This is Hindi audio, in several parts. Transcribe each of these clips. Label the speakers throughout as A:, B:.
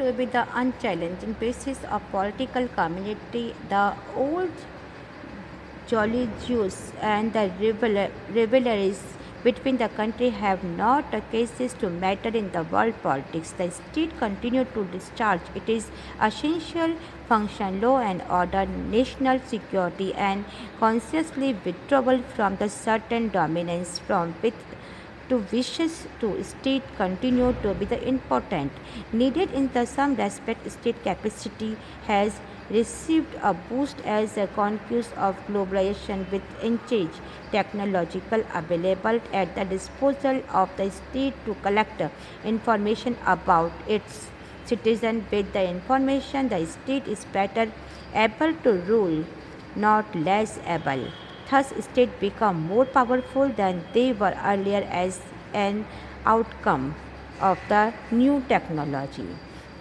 A: to be the unchallenging basis of political community. The old Jolly and the rivalries between the country have not a cases to matter in the world politics. The state continue to discharge it is essential function, law and order, national security, and consciously withdrawal from the certain dominance from with to wishes to state continue to be the important needed in the some respect. State capacity has received a boost as a consequence of globalization with increased technological available at the disposal of the state to collect information about its citizen. With the information the state is better able to rule, not less able. Thus, states become more powerful than they were earlier as an outcome of the new technology.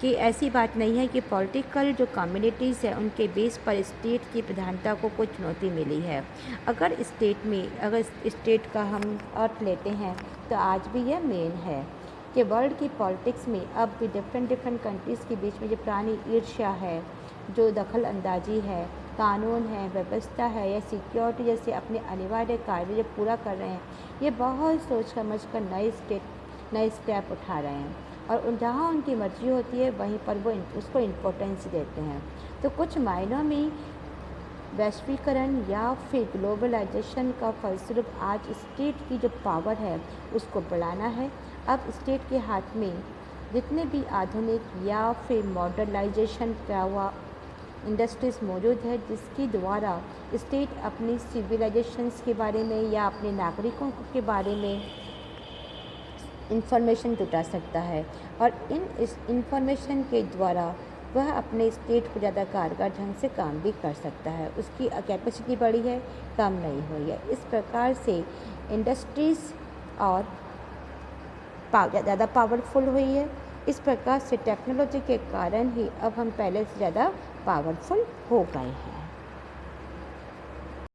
A: कि ऐसी बात नहीं है कि पॉलिटिकल जो कम्युनिटीज़ है उनके बेस पर स्टेट की प्रधानता को कोई चुनौती मिली है। अगर स्टेट का हम अर्थ लेते हैं तो आज भी यह मेन है कि वर्ल्ड की पॉलिटिक्स में अब भी डिफरेंट कंट्रीज़ के बीच में जो पुरानी ईर्ष्या है, जो दखल अंदाजी है, कानून है, व्यवस्था है या सिक्योरिटी जैसे अपने अनिवार्य कार्य जो पूरा कर रहे हैं, ये बहुत सोच समझ कर नए स्टेप उठा रहे हैं और जहाँ उनकी मर्जी होती है वहीं पर वो उसको इम्पोर्टेंस देते हैं। तो कुछ मायनों में वैश्वीकरण या फिर ग्लोबलाइजेशन का फलस्वरूप आज स्टेट की जो पावर है उसको बढ़ाना है। अब स्टेट के हाथ में जितने भी आधुनिक या फिर मॉडर्नाइजेशन का हुआ इंडस्ट्रीज़ मौजूद है जिसके द्वारा स्टेट अपनी सिविलाइजेशंस के बारे में या अपने नागरिकों के बारे में इंफॉर्मेशन जुटा सकता है और इस इंफॉर्मेशन के द्वारा वह अपने स्टेट को ज़्यादा कारगर ढंग से काम भी कर सकता है। उसकी कैपेसिटी बढ़ी है, कम नहीं हुई है। इस प्रकार से इंडस्ट्रीज़ और ज़्यादा पावरफुल हुई है। इस प्रकार से टेक्नोलॉजी के कारण ही अब हम पहले से ज़्यादा पावरफुल हो गए हैं।